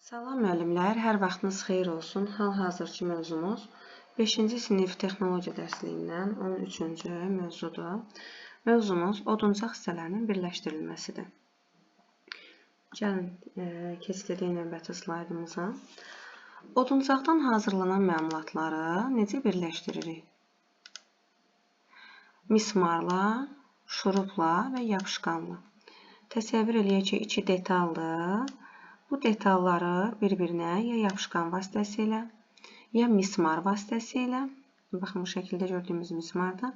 Salam müəllimlər, hər vaxtınız xeyir olsun. Hal-hazırki mövzumuz 5-ci sinif texnologiya dərsliyindən 13-cü mövzudur. Mövzumuz oduncaq hissələrinin birləşdirilməsidir. Gəlin, keçirdək növbəti slaydımıza. Oduncaqdan hazırlanan məmulatları necə birləşdiririk? Mismarla, şurupla və yapışqanla. Təsəvvür eləyək ki, iki detaldır. Bu detalları bir-birinə ya yapışqan vasitəsilə, ya mismar vasitəsilə, baxın bu şəkildə gördüyümüz mismarda,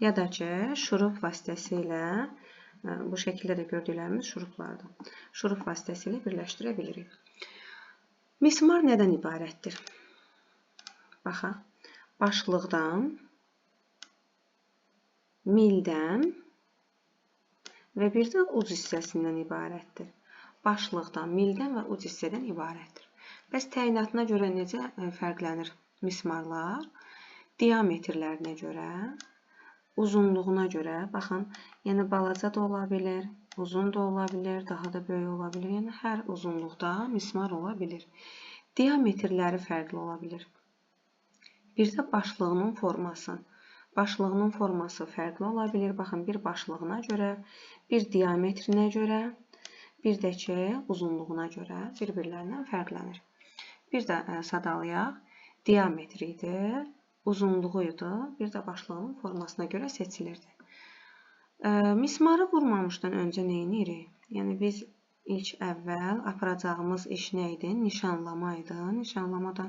ya da ki, şurup vasitəsilə, bu şəkildə də gördüklərimiz şuruplardır. Şurup vasitəsilə birləşdirə bilirik. Mismar nədən ibarətdir? Baxaq, başlıqdan, mildən və bir də uc hissəsindən ibarətdir. Başlıqdan, mildən və uc hissədən ibarətdir. Bəs təyinatına görə necə fərqlənir mismarlar? Diametrlərinə görə, uzunluğuna görə, baxın, yəni balaca da ola bilir, uzun da ola bilir, daha da böyük ola bilir. Yəni hər uzunluqda mismar ola bilir. Diametrləri fərqli ola bilir. Bir də başlığının forması. Başlığının forması fərqli ola bilir. Baxın, bir başlığına görə, bir diametrinə görə, bir də ki, uzunluğuna görə bir-birlərindən fərqlənir. Bir də sadalayaq, diametri idi, uzunluğu idi, bir də başlığının formasına görə seçilirdi. Mismarı vurmamışdan öncə nə edirik? Yəni, biz ilk əvvəl aparacağımız iş nə idi? Nişanlama idi. Nişanlama da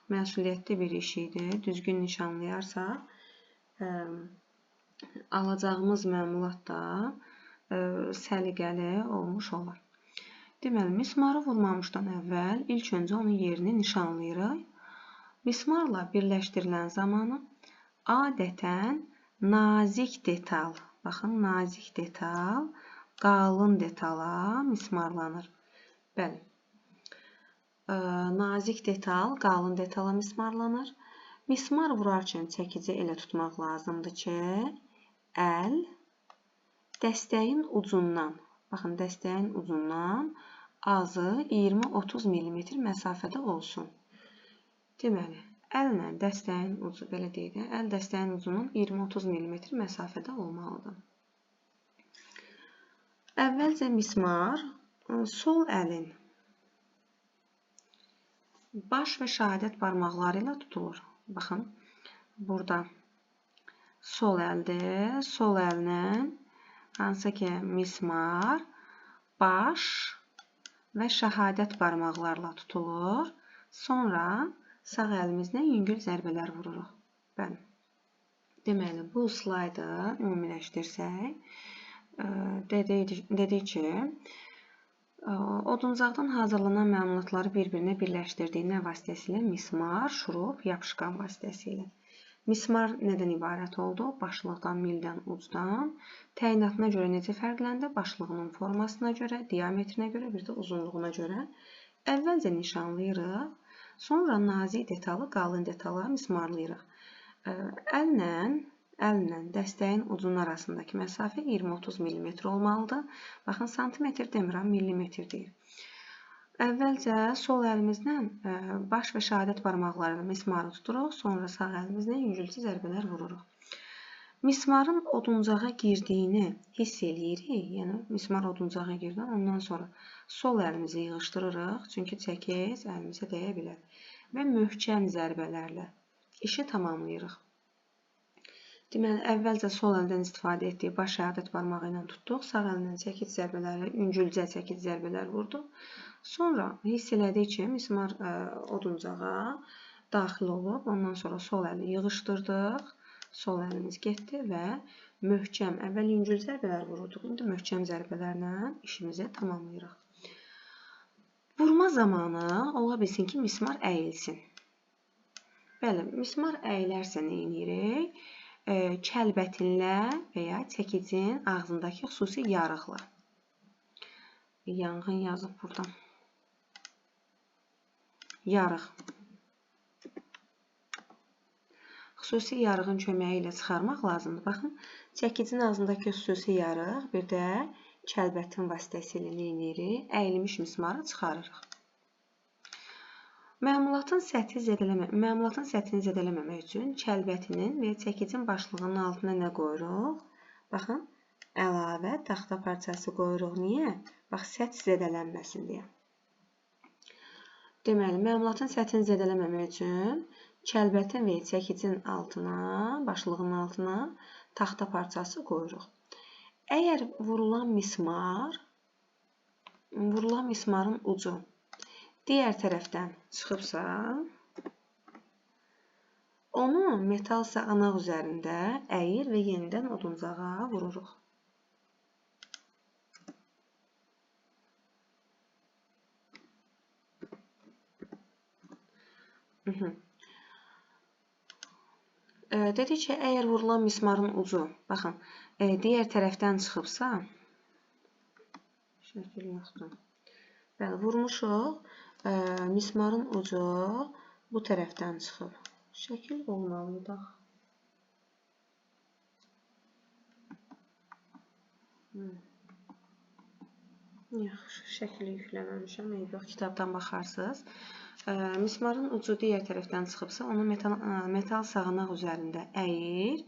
məsuliyyətli bir iş idi. Düzgün nişanlayarsaq, alacağımız məmulat da səliqəli olmuş olar. Deməli, mismarı vurmamışdan əvvəl ilk öncə onun yerini nişanlayırıq. Mismarla birləşdirilən zamanı adətən nazik detal, baxın, nazik detal qalın detala mismarlanır. Bəli, nazik detal qalın detala mismarlanır. Mismar vurarkən çəkici elə tutmaq lazımdır ki, əl dəstəyin ucundan, baxın, dəstəyin ucundan azı 20-30 mm məsafədə olsun. Deməli, əllə dəstəyin ucu, belə deyək də, əl dəstəyin ucunun 20-30 mm məsafədə olmalıdır. Əvvəlcə mismar sol əlin baş və şəhadət barmaqları ilə tutulur. Baxın, burada sol əldir, sol əllə hansı ki, mismar, baş və şəhadət barmaqlarla tutulur. Sonra sağ əlimizlə yüngül zərbələr vururuq. Bəli. Deməli, bu slaydı ümumiləşdirsək, dedik ki, oduncaqdan hazırlanan məmulatları bir-birinə birləşdirdiyi nə vasitəsilə? Mismar, şurup, yapışqan vasitəsilə. Mismar nədən ibarət oldu? Başlıqdan, mildən, ucdan. Təyinatına görə necə fərqləndi? Başlığının formasına görə, diametrinə görə, bir də uzunluğuna görə. Əvvəlcə nişanlayırıq, sonra nazik detalı qalın detala mismarlayırıq. Əllə dəstəyin ucunun arasındakı məsafə 20-30 mm olmalıdır. Baxın, santimetr demirəm, millimetr deyir. Əvvəlcə sol əlimizlə baş və şəhadət barmaqlarına mismarı tuturuq, sonra sağ əlimizlə yüngülcə zərbələr vururuq. Mismarın oduncağa girdiyini hiss eləyirik, yəni mismar oduncağa girdi, ondan sonra sol əlimizi yığışdırırıq, çünki çəkic əlimizə dəyə bilər və möhkəm zərbələrlə işi tamamlayırıq. Deməli, əvvəlcə sol əldən istifadə etdiyi baş şəhadət barmağı ilə tutduq, sağ əldən çəkic zərbələri, yüngülcə çəkic zərbələr vurduq. Sonra hiss elədik ki, mismar oduncağa daxil olub, ondan sonra sol əli yığışdırdıq, sol əlimiz getdi və möhkəm, əvvəl yüngül zərbələr vururduq, indi möhkəm zərbələrlə işimizi tamamlayırıq. Vurma zamanı ola bilsin ki, mismar əyilsin. Bəli, mismar əyilərsə nə edirik? Kəlbətinlə və ya çəkicin ağzındakı xüsusi yarıqla. Yanğın yazıb buradan. Yarıq. Xüsusi yarığın köməyi ilə çıxarmaq lazımdır. Baxın, çəkicin ağzındakı xüsusi yarıq, bir də kəlbətin vasitəsilə nə edirik? Əyilmiş mismarı çıxarırıq. Məmulatın səthini zədələməmək üçün kəlbətinin və çəkicin başlığının altına nə qoyuruq? Baxın, əlavə taxta parçası qoyuruq. Niyə? Bax, səth zədələnməsin deyə. Deməli, məmulatın səthini zədələməmək üçün kəlbətin və çəkicin altına, başlığının altına taxta parçası qoyuruq. Əgər vurulan mismarın ucu digər tərəfdən çıxıbsa, onu metal sağanaq üzərində əyir və yenidən oduncağa vururuq. Dedik ki, əgər vurulan mismarın ucu, baxın, digər tərəfdən çıxıbsa, şəkil yoxdur. Bəli, vurmuşuq, mismarın ucu bu tərəfdən çıxıb. Şəkil olmalıydı. Yaxşı, şəkili yükləməmişəm. Yox, kitabdan baxarsınız. Mismarın ucu digər tərəfdən çıxıbsa, onu metal sağanaq üzərində əyir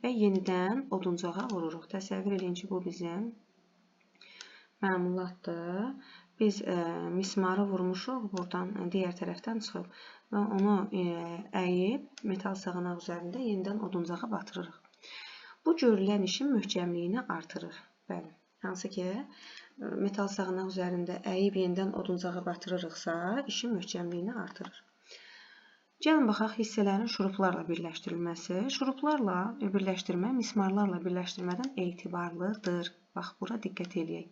və yenidən oduncağa vururuq. Təsəvvür edin ki, bu bizim məmulatdır. Biz mismarı vurmuşuq, buradan digər tərəfdən çıxıb və onu əyib metal sağanaq üzərində yenidən oduncağa batırırıq. Bu görülən işin möhkəmliyini artırır. Bəli, hansı ki, metal sağanaq üzərində əyib yenidən oduncağa batırırıqsa, işin möhkəmliyini artırır. Gəlin baxaq hissələrin şuruplarla birləşdirilməsi. Şuruplarla birləşdirmə mismarlarla birləşdirmədən etibarlıdır. Bax, bura diqqət edək.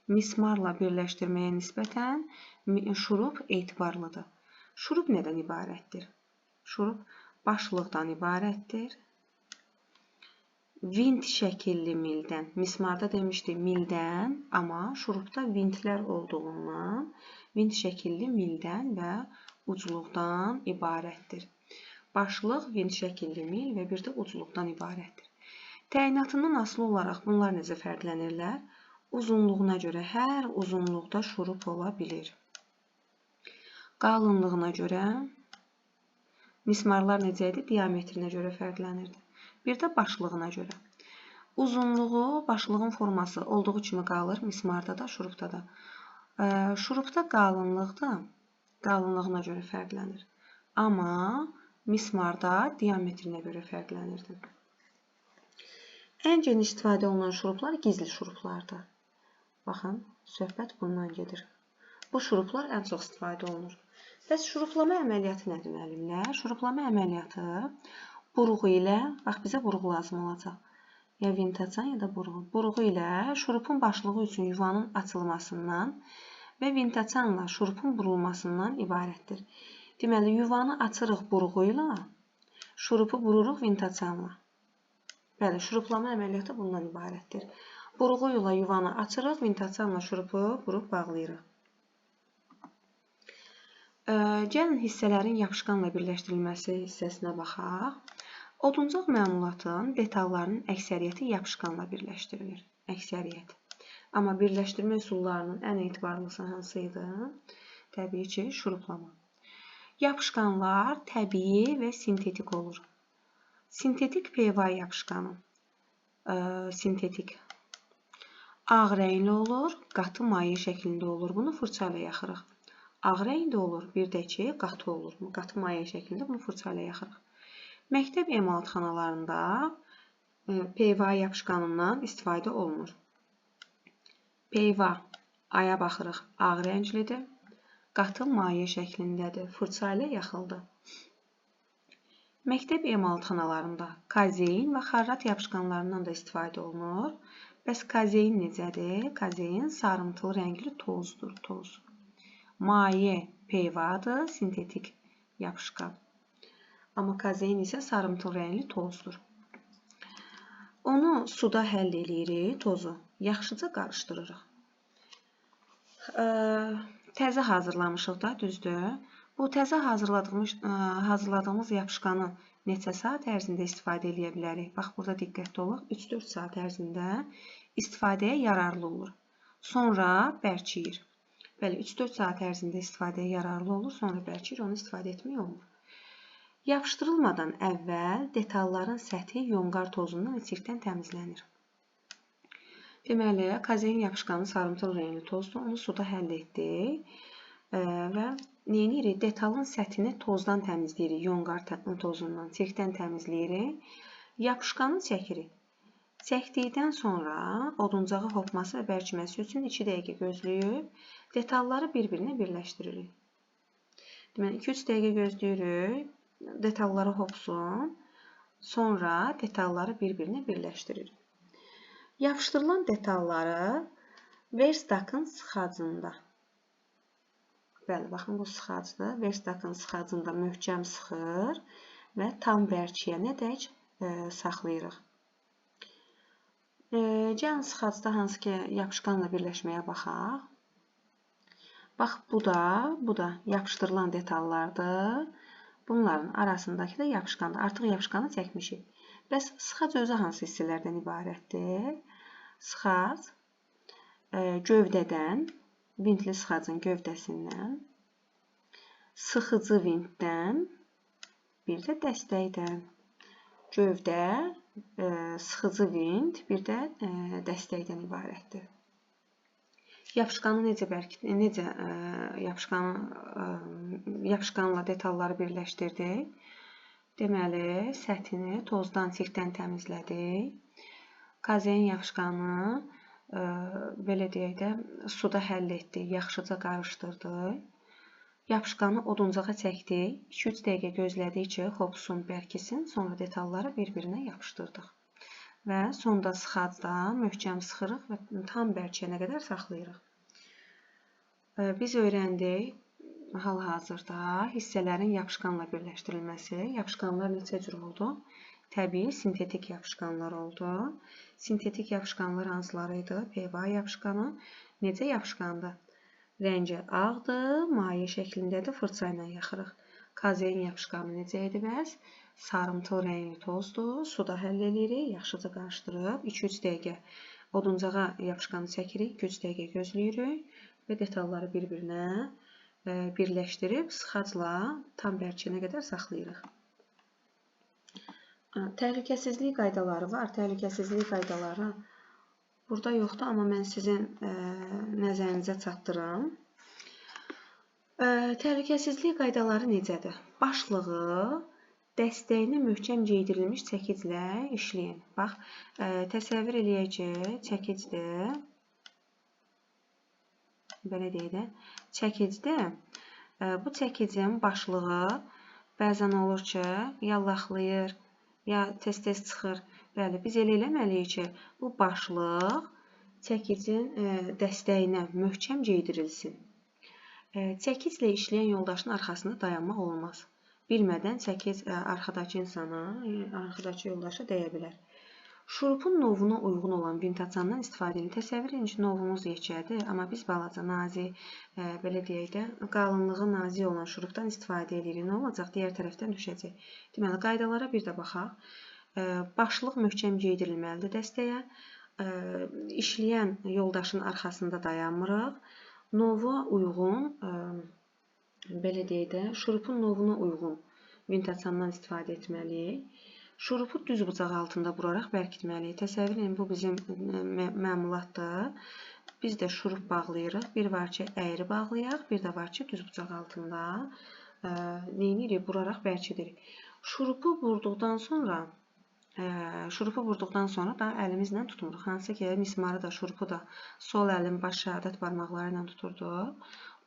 Mismarla birləşdirməyə nisbətən şurup etibarlıdır. Şurup nədən ibarətdir? Şurup başlıqdan ibarətdir. Vint şəkilli mildən. Mismarda demişdik mildən, amma şurupda vintlər olduğundan vint şəkilli mildən və ucluqdan ibarətdir. Başlıq vint şəkilli mil və bir də ucluqdan ibarətdir. Təyinatından asılı olaraq bunlar necə fərqlənirlər? Uzunluğuna görə hər uzunluqda şurup ola bilir. Qalınlığına görə mismarlar necə idi? Diametrinə görə fərqlənirdi. Bir də başlığına görə. Uzunluğu, başlığın forması olduğu kimi qalır mismarda da, şurupda da. Şurupda qalınlıq da qalınlığına görə fərqlənir. Amma mismarda diametrinə görə fərqlənirdi. Ən geniş istifadə olunan şuruplar gizli şuruplardır. Baxın, söhbət bundan gedir. Bu şuruplar ən çox istifadə olunur. Bəs şuruplama əməliyyatı nədir müəllimlər? Şuruplama əməliyyatı burğu ilə, bax bizə burğu lazım olacaq. Ya vintacan ya da burğu. Burğu ilə şurupun başlığı üçün yuvanın açılmasından və vintacanla şurupun burulmasından ibarətdir. Deməli, yuvanı açırıq burğu ilə, şurupu bururuq vintacanla. Bəli, şuruplama əməliyyatı bundan ibarətdir. Burğu ilə yuvanı açırıq, vintacanla şurupu burub bağlayırıq. Gəlin hissələrin yapışqanla birləşdirilməsi hissəsinə baxaq. Oduncaq məmulatın detallarının əksəriyyəti yapışqanla birləşdirilir. Əksəriyyət. Amma birləşdirmə üsullarının ən etibarlısı hansı idi? Təbii ki, şuruplama. Yapışqanlar təbii və sintetik olur. Sintetik PVA yapışqanı. Sintetik. Ağ rəngli olur, qatı maye şəklində olur. Bunu fırça ilə yaxırıq. Ağ rəngdə olur, bir də ki, qatı olur. Qatı maye şəklində bunu fırça ilə yaxırıq. Məktəb emalatxanalarında PVA yapışqanından istifadə olunur. PVA aya baxırıq, ağ rənglidir. Qatı maye şəklindədir, fırça ilə yaxıldı. Məktəb emalatxanalarında kazein və xarrat yapışqanlarından da istifadə olunur. Bəs kazein necədir? Kazein sarımtıl rəngli tozdur, toz. Maye PVA-dır, sintetik yapışqan. Amma kazein isə sarımtıl rəngli tozdur. Onu suda həll edirik, tozu. Yaxşıca qarışdırırıq. Təzə hazırlamışıq da, düzdür. Bu təzə hazırladığımız yapışqanı neçə saat ərzində istifadə edə bilərik? Bax, burada diqqətli olaq. 3-4 saat ərzində istifadəyə yararlı olur. Sonra bərkiyir. Bəli, 3-4 saat ərzində istifadəyə yararlı olur, sonra bərkir, onu istifadə etmək olmur. Yapışdırılmadan əvvəl detalların səthi yonqar tozundan və sirkdən təmizlənir. Deməli, kazein yapışqanı sarımtıl rəngli tozdur, onu suda həll etdik və neyinirik? Detalın səthini tozdan təmizləyirik, yonqar tozundan, sirkdən təmizləyirik. Yapışqanı çəkirik. Çəkdikdən sonra oduncağı hopması və bərkiməsi üçün 2 dəqiqə gözləyib, detalları bir-birinə birləşdiririk. Deməli, 2-3 dəqiqə gözləyirik, detalları hopsun, sonra detalları bir-birinə birləşdiririk. Yapışdırılan detalları Verstakın sıxacında, bəli, baxın, bu sıxacdır, Verstakın sıxacında möhkəm sıxır və tam bərkiyənədək saxlayırıq. Gəlin sıxacda hansı ki, yapışqanla birləşməyə baxaq. Bax, bu da yapışdırılan detallardır. Bunların arasındakı da yapışqandır. Artıq yapışqanı çəkmişik. Bəs sıxac özü hansı hissələrdən ibarətdir? Sıxac gövdədən, vintli sıxacın gövdəsindən, sıxıcı vintdən, bir də dəstəkdən. Gövdə, sıxıcı vint, bir də dəstəkdən ibarətdir. Yapışqanı necə yapışqanla detalları birləşdirdik? Deməli, səthini tozdan, sirkdən təmizlədik. Kazein yapışqanı belə deyək də suda həll etdik, yaxşıca qarışdırdıq. Yapışqanı oduncağa çəkdik, 2-3 dəqiqə gözlədik ki, hopsun, bərkisin, sonra detalları bir-birinə yapışdırdıq. Və sonda sıxacda möhkəm sıxırıq və tam bərkiyənə qədər saxlayırıq. Biz öyrəndik hal-hazırda hissələrin yapışqanla birləşdirilməsi. Yapışqanlar neçə cür oldu? Təbii, sintetik yapışqanlar oldu. Sintetik yapışqanlar hansıları idi? PVA yapışqanı necə yapışqandır? Rəngi ağdır, maye şəklindədir, fırça ilə yaxırıq. Kazein yapışqanı necə idi bəs? Sarımtıl rəngli tozdur, suda həll edirik, yaxşıca qarışdırıb, 2-3 dəqiqə oduncağa yapışqanı çəkirik, 2-3 dəqiqə gözləyirik və detalları bir-birinə birləşdirib sıxacla tam bərkiyənə qədər saxlayırıq. Təhlükəsizlik qaydaları var. Təhlükəsizlik qaydaları burada yoxdur, amma mən sizin nəzərinizə çatdırım. Təhlükəsizlik qaydaları necədir? Başlığı dəstəyinə möhkəm geydirilmiş çəkiclə işləyin. Bax, təsəvvür eləyək ki, çəkicdir. Belə deyək də, çəkicdir. Bu çəkicin başlığı bəzən olur ki, ya laxlayır, ya tez-tez çıxır. Bəli, biz elə eləməliyik ki, bu başlıq çəkicin dəstəyinə möhkəm geydirilsin. Çəkiclə işləyən yoldaşın arxasında dayanmaq olmaz. Bilmədən çəkic arxadakı insana, arxadakı yoldaşa dəyə bilər. Şurupun novuna uyğun olan vintaçandan istifadə edin. Təsəvvür edin ki, novumuz yekədir, amma biz balaca, nazik, belə deyək də, qalınlığı nazik olan şurupdan istifadə edirik. Nə olacaq? Digər tərəfdən düşəcək. Deməli, qaydalara bir də baxaq. Başlıq möhkəm geydirilməlidir dəstəyə. İşləyən yoldaşın arxasında dayanmırıq. Nova uyğun, belə deyək də, şurupun novuna uyğun vintaçandan istifadə etməliyik. Şurupu düz bucaq altında buraraq bərkitməliyik. Təsəvvür edin, bu bizim məmulatdır. Biz də şurup bağlayırıq. Bir var ki, əyri bağlayaq, bir də var ki, düz bucaq altında neyinirik? Buraraq bərkidirik. Şurupu vurduqdan sonra da əlimizlə tutmuruq. Hansı ki, mismarı da, şurupu da sol əlin baş şəhadət barmaqları ilə tuturduq.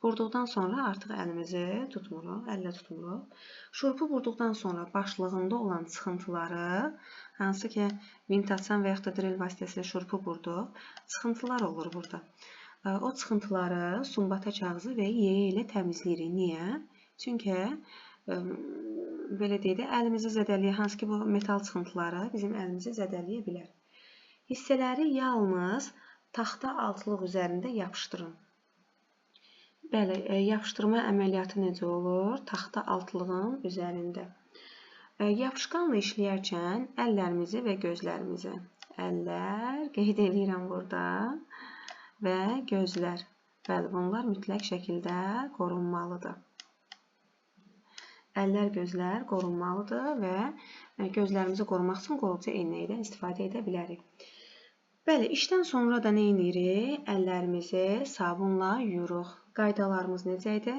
Vurduqdan sonra artıq əlimizi tutmuruq, əllə tutmuruq. Şurupu vurduqdan sonra başlığında olan çıxıntıları, hansı ki, vintaçan və yaxud da dril vasitəsilə şurupu vurduq, çıxıntılar olur burada. O çıxıntıları sumbata kağızı və yeyə ilə təmizləyirik. Niyə? Çünki belə deyək də, əlimizi zədələyir. Hansı ki, bu metal çıxıntıları bizim əlimizi zədələyə bilər. Hissələri yalnız taxta altlıq üzərində yapışdırın. Bəli, yapışdırma əməliyyatı necə olur? Taxta altlığın üzərində. Yapışqanla işləyərkən əllərimizi və gözlərimizi, əllər, qeyd edirəm burada, və gözlər. Bəli, bunlar mütləq şəkildə qorunmalıdır. Əllər, gözlər qorunmalıdır və gözlərimizi qorumaq üçün qoruyucu eynəkdən istifadə edə bilərik. Bəli, işdən sonra da nə edirik? Əllərimizi sabunla yuyuruq. Qaydalarımız necə idi?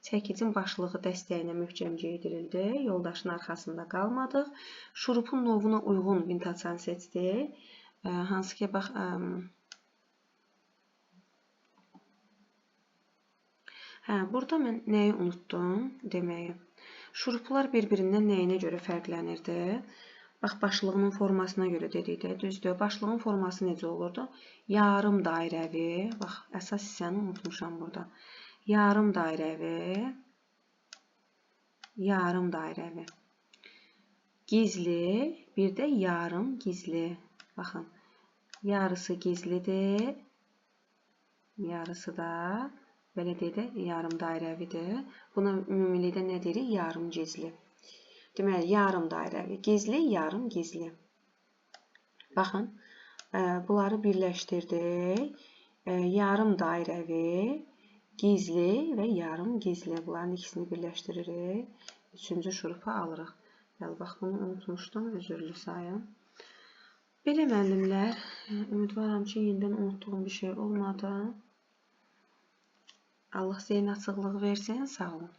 Çəkicin başlığı dəstəyinə möhkəm geydirildi. Yoldaşın arxasında qalmadıq. Şurupun novuna uyğun vintaçanı seçdik. Hansı ki, bax, burada mən nəyi unutdum deməyi. Şuruplar bir-birindən nəyinə görə fərqlənirdi? Bax, başlığının formasına görə dedik də, düzdür. Başlığın forması necə olurdu? Yarım dairəvi, bax, əsas hissəni unutmuşam burada. Yarım dairəvi, yarım dairəvi. Gizli, bir də yarım gizli. Baxın, yarısı gizlidir, yarısı da belə deyək də yarım dairəvidir. Buna ümumilikdə nə deyirik? Yarım gizli. Deməli, yarım dairəvi, gizli, yarım gizli. Baxın, bunları birləşdirdik. Yarım dairəvi, gizli və yarım gizli. Bunların ikisini birləşdiririk. Üçüncü şurupu alırıq. Bəli, bax, bunu unutmuşdum. Üzürlü sayın. Belə müəllimlər, ümidvaram ki, yenidən unutduğum bir şey olmadı. Allah zeyn açıqlıq versin. Sağ olun.